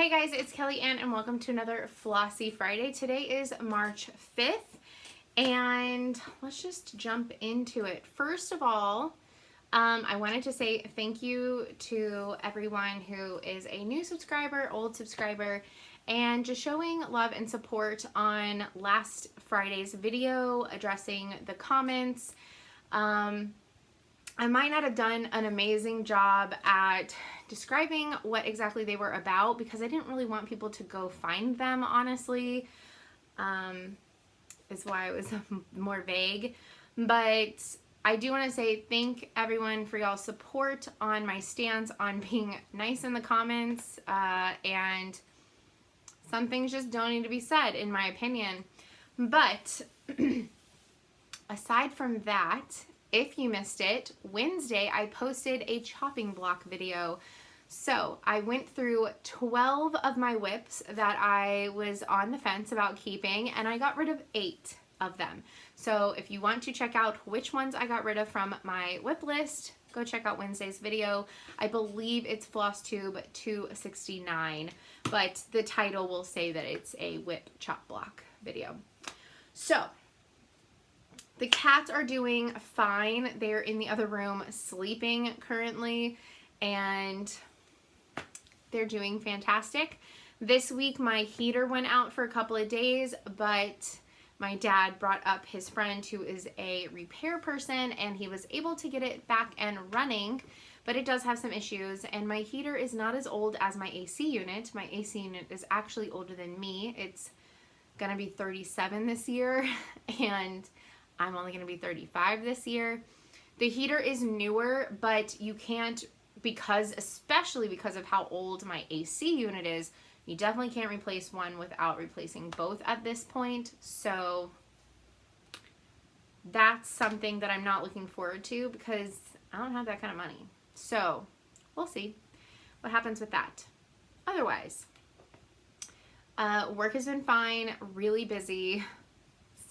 Hey guys, it's Kelly Ann and welcome to another Flossy Friday. Today is March 5th and let's just jump into it. First of all, I wanted to say thank you to everyone who is a new subscriber, old subscriber, and just showing love and support on last Friday's video addressing the comments. I might not have done an amazing job at describing what exactly they were about because I didn't really want people to go find them, honestly. Is why I was more vague. But I do want to say thank everyone for y'all's support on my stance on being nice in the comments. And some things just don't need to be said, in my opinion. But aside from that, if you missed it, Wednesday I posted a chopping block video. So I went through 12 of my whips that I was on the fence about keeping, and I got rid of 8 of them. So if you want to check out which ones I got rid of from my whip list, go check out Wednesday's video. I believe it's FlossTube 269, but the title will say that it's a whip chop block video. So the cats are doing fine. They're in the other room sleeping currently, and they're doing fantastic. This week my heater went out for a couple of days, but my dad brought up his friend who is a repair person, and he was able to get it back and running, but it does have some issues, and my heater is not as old as my AC unit. My AC unit is actually older than me. It's gonna be 37 this year, and I'm only going to be 35 this year. The heater is newer, but you can't, especially because of how old my AC unit is, you definitely can't replace one without replacing both at this point. So that's something that I'm not looking forward to because I don't have that kind of money. So we'll see what happens with that. Otherwise, work has been fine, really busy,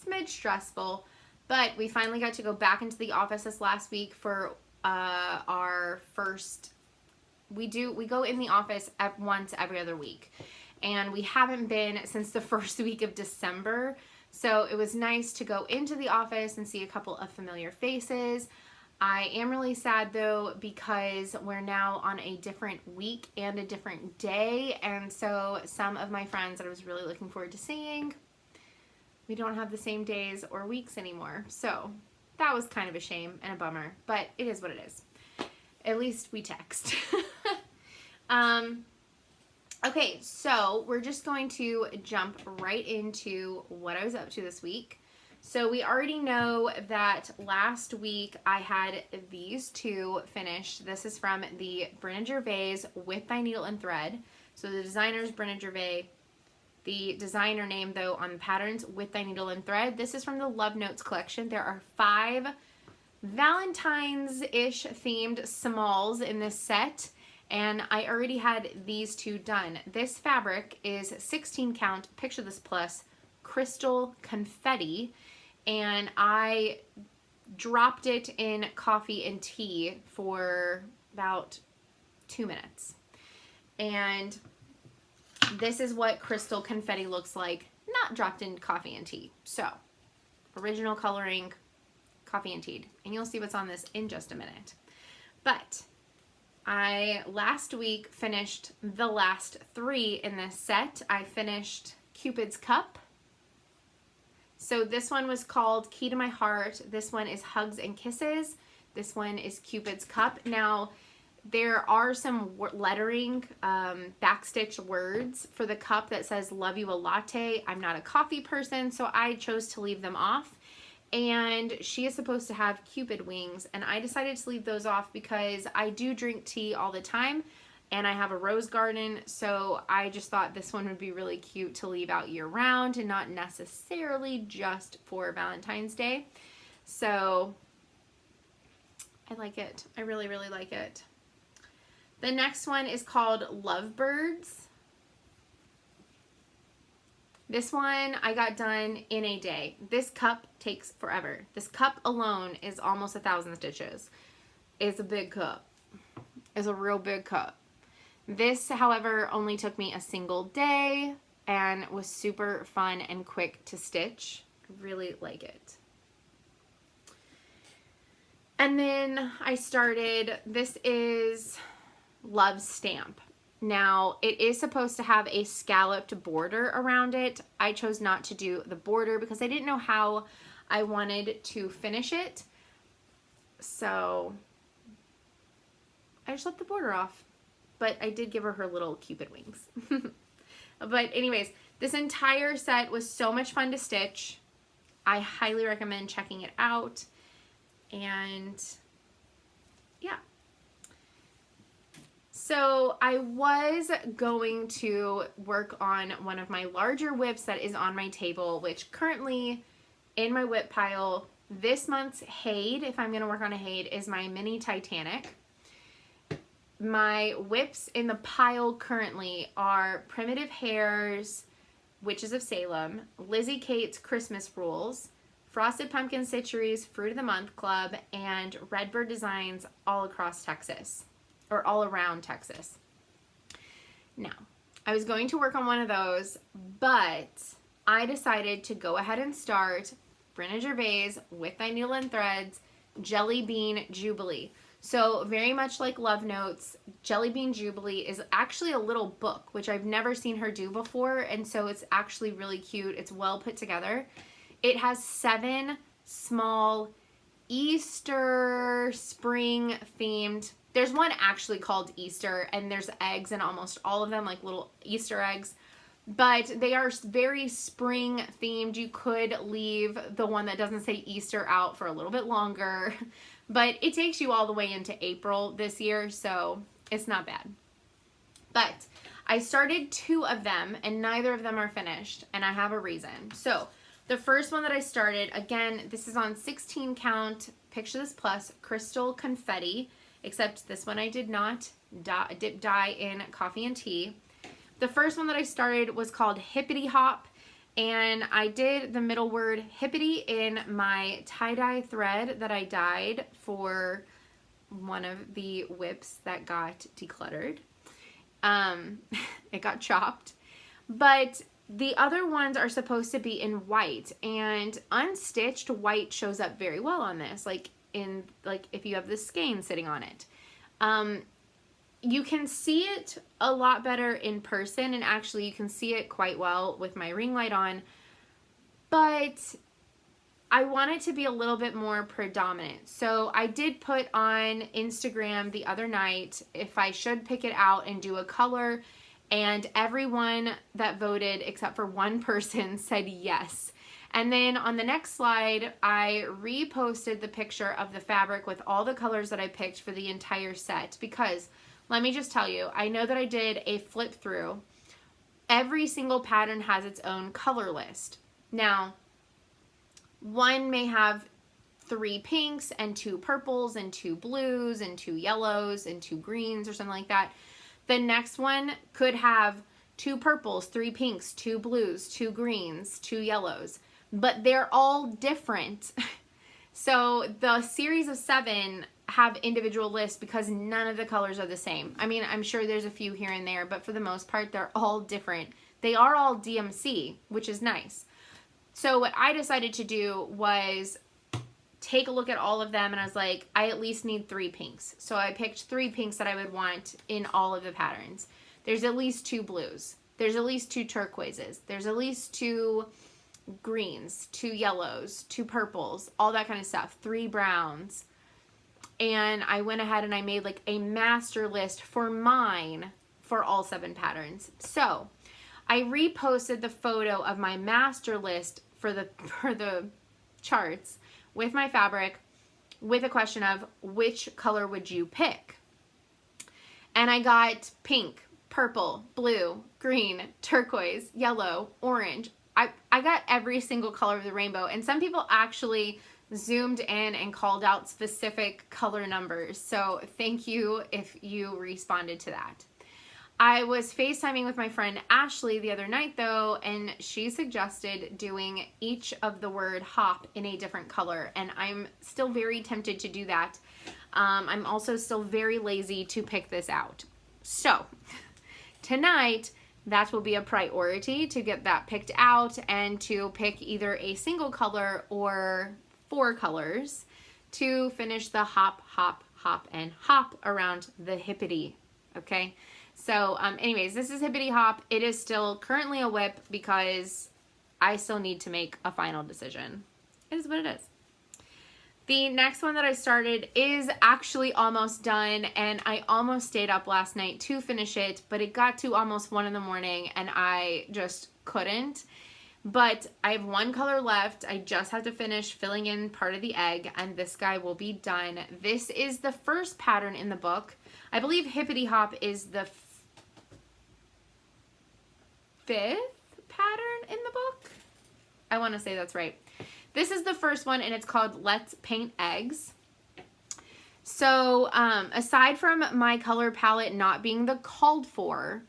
smidge stressful. But we finally got to go back into the office this last week for our first, we go in the office once every other week. And we haven't been since the first week of December. So it was nice to go into the office and see a couple of familiar faces. I am really sad though because we're now on a different week and a different day. And so some of my friends that I was really looking forward to seeing, we don't have the same days or weeks anymore. So that was kind of a shame and a bummer, but it is what it is. At least we text. Okay, so we're just going to jump right into what I was up to this week. So we already know that last week I had these two finished. This is from the Brynna Gervais With Thy Needle and Thread. So the designer is Brynna Gervais. The designer name, though, on the patterns, With Thy Needle and Thread. This is from the Love Notes collection. There are 5 Valentine's-ish themed smalls in this set, and I already had these 2 done. This fabric is 16 count, picture this plus, crystal confetti, and I dropped it in coffee and tea for about 2 minutes. And this is what crystal confetti looks like, not dropped in coffee and tea. So, original coloring, coffee and tea. And you'll see what's on this in just a minute. But I last week finished the last 3 in this set. I finished Cupid's Cup. So this one was called Key to My Heart. This one is Hugs and Kisses. This one is Cupid's Cup. Now, there are some lettering, backstitch words for the cup that says love you a latte. I'm not a coffee person, so I chose to leave them off. And she is supposed to have Cupid wings, and I decided to leave those off because I do drink tea all the time, and I have a rose garden, so I just thought this one would be really cute to leave out year round and not necessarily just for Valentine's Day. So I like it. I really, really like it. The next one is called Lovebirds. This one I got done in a day. This cup takes forever. This cup alone is almost 1,000 stitches. It's a big cup. It's a real big cup. This, however, only took me a single day and was super fun and quick to stitch. Really like it. And then I started, this is Love Stamp. Now, it is supposed to have a scalloped border around it. I chose not to do the border because I didn't know how I wanted to finish it. So I just left the border off. But I did give her little Cupid wings. But anyways, this entire set was so much fun to stitch. I highly recommend checking it out. And yeah. So I was going to work on one of my larger whips that is on my table, which currently in my whip pile, this month's Haid, if I'm going to work on a Haid, is my mini Titanic. My whips in the pile currently are Primitive Hare's Witches of Salem, Lizzie Kate's Christmas Rules, Frosted Pumpkin Stitchery's Fruit of the Month Club, and Redbird Designs All Across Texas, or All Around Texas. Now, I was going to work on one of those, but I decided to go ahead and start Brenda Gervais with Thy Needle and Threads Jelly Bean Jubilee. So very much like Love Notes, Jelly Bean Jubilee is actually a little book, which I've never seen her do before, and so it's actually really cute. It's well put together. It has 7 small Easter spring themed. There's one actually called Easter, and there's eggs in almost all of them, like little Easter eggs. But they are very spring themed. You could leave the one that doesn't say Easter out for a little bit longer. But it takes you all the way into April this year, so it's not bad. But I started 2 of them, and neither of them are finished, and I have a reason. So the first one that I started, again, this is on 16 count Picture This Plus Crystal Confetti, except this one I did not dip dye in coffee and tea. The first one that I started was called Hippity Hop, and I did the middle word hippity in my tie-dye thread that I dyed for one of the whips that got decluttered. It got chopped. But the other ones are supposed to be in white, and unstitched white shows up very well on this, like if you have the skein sitting on it. You can see it a lot better in person, and actually you can see it quite well with my ring light on, but I want it to be a little bit more predominant. So I did put on Instagram the other night if I should pick it out and do a color, and everyone that voted except for one person said yes. And then on the next slide, I reposted the picture of the fabric with all the colors that I picked for the entire set, because let me just tell you, I know that I did a flip through. Every single pattern has its own color list. Now, one may have 3 pinks and 2 purples and 2 blues and 2 yellows and 2 greens or something like that. The next one could have 2 purples, 3 pinks, 2 blues, 2 greens, 2 yellows, but they're all different. So the series of 7 have individual lists because none of the colors are the same. I mean, I'm sure there's a few here and there, but for the most part, they're all different. They are all DMC, which is nice. So what I decided to do was take a look at all of them, and I was like, I at least need 3 pinks. So I picked 3 pinks that I would want in all of the patterns. There's at least 2 blues. There's at least 2 turquoises. There's at least 2 greens, 2 yellows, 2 purples, all that kind of stuff, 3 browns. And I went ahead and I made like a master list for mine for all 7 patterns. So I reposted the photo of my master list for the charts with my fabric with a question of which color would you pick? And I got pink, purple, blue, green, turquoise, yellow, orange. I got every single color of the rainbow, and some people actually zoomed in and called out specific color numbers. So thank you if you responded to that. I was FaceTiming with my friend Ashley the other night though, and she suggested doing each of the word hop in a different color, and I'm still very tempted to do that. I'm also still very lazy to pick this out. So tonight, that will be a priority to get that picked out and to pick either a single color or 4 colors to finish the hop, hop, hop, and hop around the Hippity, okay? So anyways, this is Hippity Hop. It is still currently a whip because I still need to make a final decision. It is what it is. The next one that I started is actually almost done, and I almost stayed up last night to finish it, but it got to almost 1 in the morning and I just couldn't. But I have 1 color left. I just have to finish filling in part of the egg, and this guy will be done. This is the first pattern in the book. I believe Hippity Hop is the 5th pattern in the book. I want to say that's right. This is the first one, and it's called Let's Paint Eggs. So aside from my color palette not being the called for,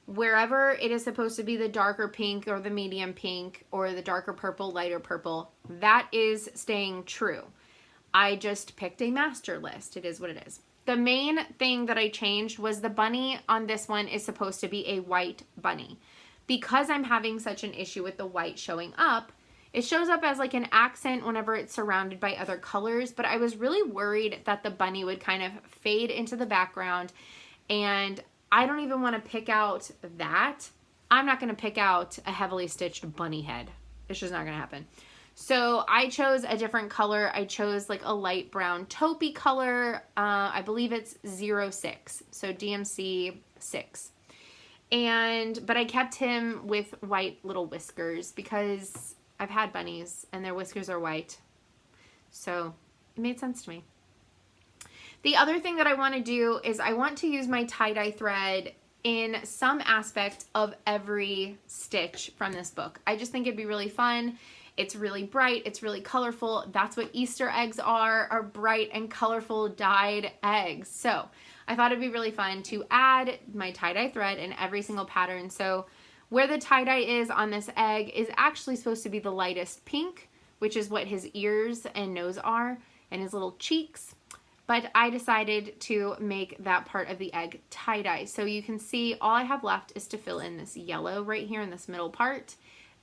wherever it is supposed to be the darker pink or the medium pink or the darker purple, lighter purple, that is staying true. I just picked a master list. It is what it is. The main thing that I changed was the bunny on this one is supposed to be a white bunny. Because I'm having such an issue with the white showing up, it shows up as like an accent whenever it's surrounded by other colors, but I was really worried that the bunny would kind of fade into the background, and I don't even want to pick out that. I'm not going to pick out a heavily stitched bunny head. It's just not going to happen. So I chose a different color. I chose like a light brown taupey color. I believe it's 06, so DMC 6. But I kept him with white little whiskers because I've had bunnies and their whiskers are white. So it made sense to me. The other thing that I want to do is I want to use my tie-dye thread in some aspect of every stitch from this book. I just think it'd be really fun. It's really bright. It's really colorful. That's what Easter eggs are bright and colorful dyed eggs. So I thought it'd be really fun to add my tie-dye thread in every single pattern. So where the tie-dye is on this egg is actually supposed to be the lightest pink, which is what his ears and nose are, and his little cheeks. But I decided to make that part of the egg tie-dye. So you can see all I have left is to fill in this yellow right here in this middle part,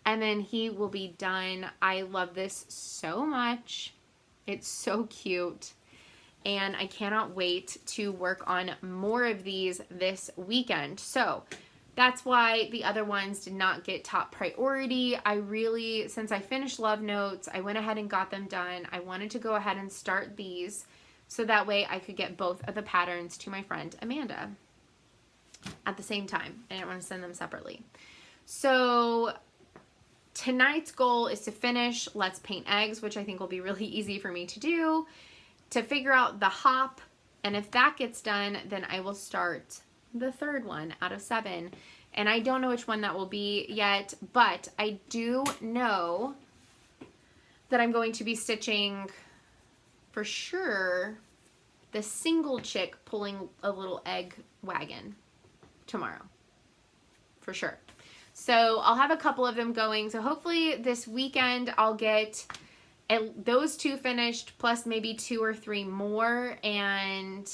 and then he will be done. I love this so much. It's so cute. And I cannot wait to work on more of these this weekend. So that's why the other ones did not get top priority. Since I finished Love Notes, I went ahead and got them done. I wanted to go ahead and start these so that way I could get both of the patterns to my friend Amanda at the same time. I didn't want to send them separately. So tonight's goal is to finish Let's Paint Eggs, which I think will be really easy for me to do, to figure out the hop, and if that gets done, then I will start the 3rd one out of 7. And I don't know which one that will be yet, but I do know that I'm going to be stitching for sure the single chick pulling a little egg wagon tomorrow, for sure. So I'll have a couple of them going. So hopefully this weekend I'll get those 2 finished, plus maybe 2 or 3 more, and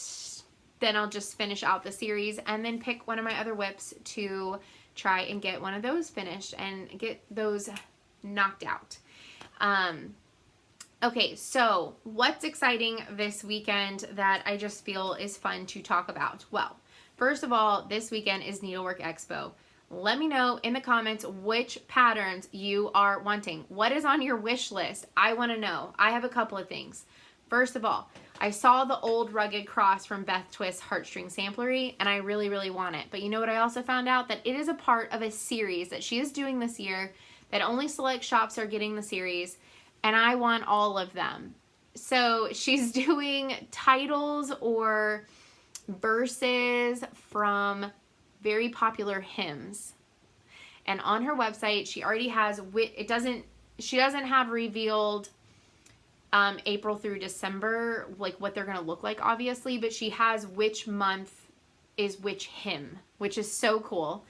then I'll just finish out the series and then pick one of my other whips to try and get one of those finished and get those knocked out. Okay, so what's exciting this weekend that I just feel is fun to talk about? Well, first of all, this weekend is Needlework Expo. Let me know in the comments which patterns you are wanting. What is on your wish list? I want to know. I have a couple of things. First of all, I saw the old rugged cross from Beth Twist's Heartstring Samplery, and I really, really want it. But you know what I also found out? That it is a part of a series that she is doing this year, that only select shops are getting the series, and I want all of them. So she's doing titles or verses from very popular hymns. And on her website, she already has, she doesn't have revealed April through December, like what they're going to look like, obviously, but she has which month is which hymn, which is so cool.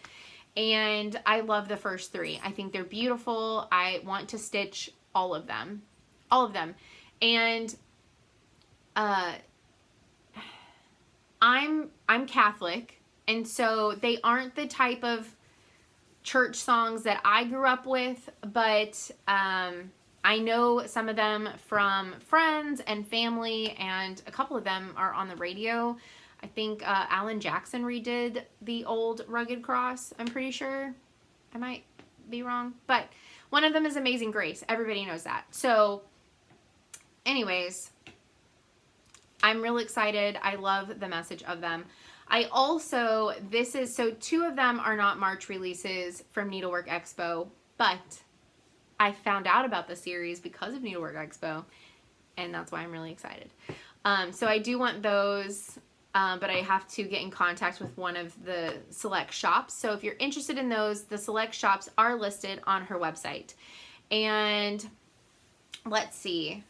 And I love the first 3. I think they're beautiful. I want to stitch all of them. And I'm Catholic, And so they aren't the type of church songs that I grew up with, but I know some of them from friends and family, and a couple of them are on the radio. I think Alan Jackson redid the old Rugged Cross, I'm pretty sure. I might be wrong, but one of them is Amazing Grace. Everybody knows that. So anyways, I'm really excited. I love the message of them. I also, so 2 of them are not March releases from Needlework Expo, but I found out about the series because of Needlework Expo, and that's why I'm really excited. So I do want those, but I have to get in contact with one of the select shops. So if you're interested in those, the select shops are listed on her website. And let's see.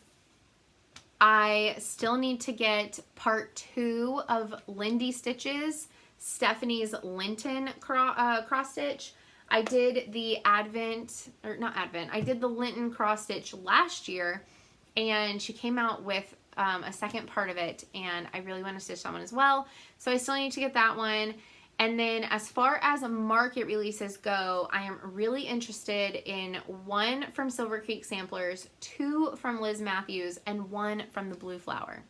I still need to get part 2 of Lindy Stitches, Stephanie's Linton cross stitch. I did the I did the Linton cross stitch last year, and she came out with a second part of it, and I really want to stitch that one as well. So I still need to get that one. And then as far as market releases go, I am really interested in 1 from Silver Creek Samplers, 2 from Liz Matthews, and 1 from the Blue Flower.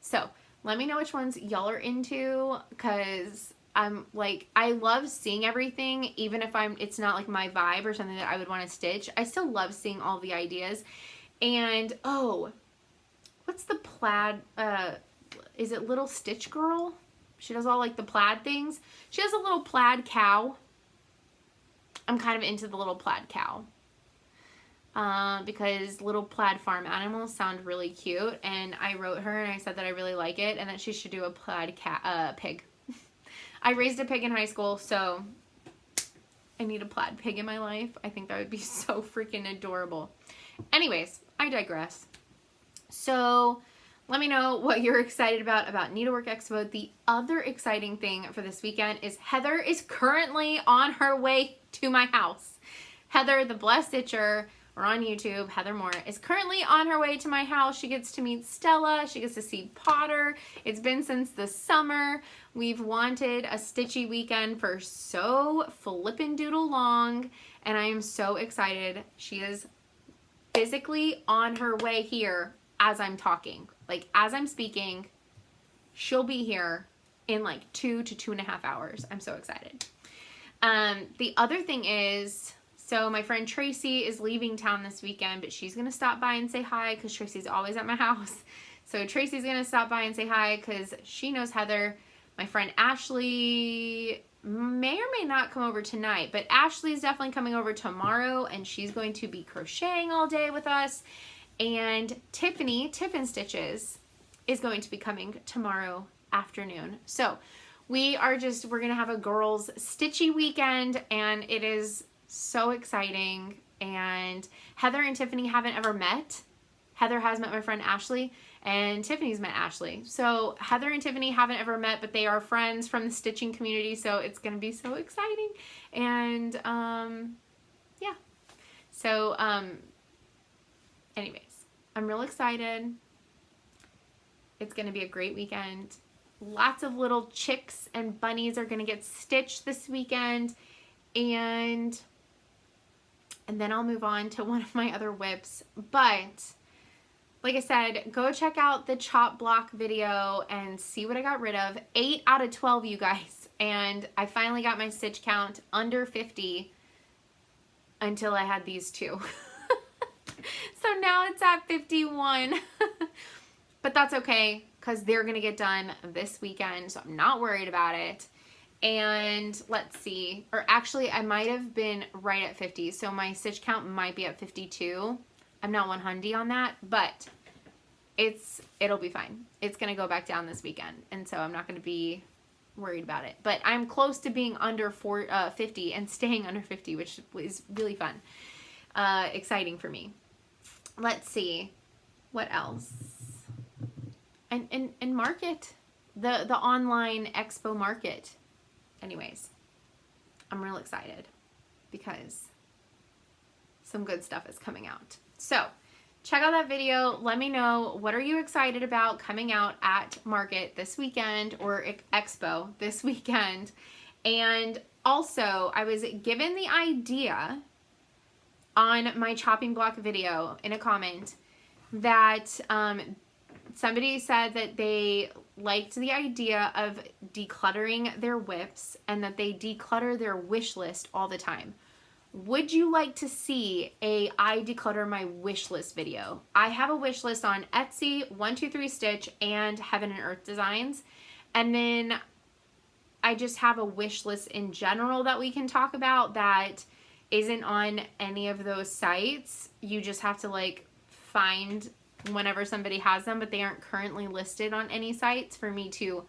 So let me know which ones y'all are into, because I'm like, I love seeing everything, even if it's not like my vibe or something that I would want to stitch. I still love seeing all the ideas. And oh, what's the plaid, is it Little Stitch Girl? She does all like the plaid things. She has a little plaid cow. I'm kind of into the little plaid cow. Because little plaid farm animals sound really cute. And I wrote her and I said that I really like it and that she should do a plaid pig. I raised a pig in high school, so I need a plaid pig in my life. I think that would be so freaking adorable. Anyways, I digress. So let me know what you're excited about Needlework Expo. The other exciting thing for this weekend is Heather is currently on her way to my house. Heather, the Blessed Stitcher, or on YouTube, Heather Moore, is currently on her way to my house. She gets to meet Stella. She gets to see Potter. It's been since the summer. We've wanted a stitchy weekend for so flippin' doodle long, and I am so excited. She is physically on her way here as I'm talking. Like, as I'm speaking, she'll be here in like 2 to 2.5 hours. I'm so excited. The other thing is, so my friend Tracy is leaving town this weekend, but she's going to stop by and say hi because Tracy's always at my house. So Tracy's going to stop by and say hi because she knows Heather. My friend Ashley may or may not come over tonight, but Ashley's definitely coming over tomorrow, and she's going to be crocheting all day with us. And Tiffany, Tiffin Stitches, is going to be coming tomorrow afternoon. So we're going to have a girls' stitchy weekend, and it is so exciting. And Heather and Tiffany haven't ever met. Heather has met my friend Ashley, and Tiffany's met Ashley. So Heather and Tiffany haven't ever met, but they are friends from the stitching community, so it's going to be so exciting. And yeah. So anyways, I'm real excited. It's going to be a great weekend. Lots of little chicks and bunnies are going to get stitched this weekend. And then I'll move on to one of my other whips. But like I said, go check out the chop block video and see what I got rid of. 8 out of 12, you guys. And I finally got my stitch count under 50 until I had these 2. So now it's at 51. But that's okay, because they're going to get done this weekend, so I'm not worried about it. And let's see, or actually I might have been right at 50, so my stitch count might be at 52. I'm not 100 on that, but it'll be fine. It's going to go back down this weekend, and so I'm not going to be worried about it. But I'm close to being under 50 and staying under 50, which is really fun. Exciting for me. Let's see, what else? And market, the online expo market. Anyways, I'm real excited because some good stuff is coming out. So check out that video. Let me know, what are you excited about coming out at Market this weekend, or Expo this weekend? And also, I was given the idea on my chopping block video in a comment that somebody said that they liked the idea of decluttering their whips and that they declutter their wish list all the time. Would you like to see a I declutter my wish list video? I have a wish list on Etsy, 123 Stitch, and Heaven and Earth Designs. And then I just have a wish list in general that we can talk about that isn't on any of those sites. You just have to like find whenever somebody has them, but they aren't currently listed on any sites for me to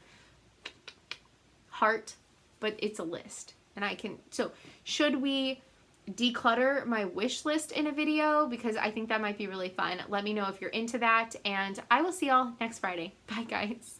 heart, but it's a list. And I can, so should we declutter my wish list in a video? Because I think that might be really fun. Let me know if you're into that, and I will see y'all next Friday. Bye guys.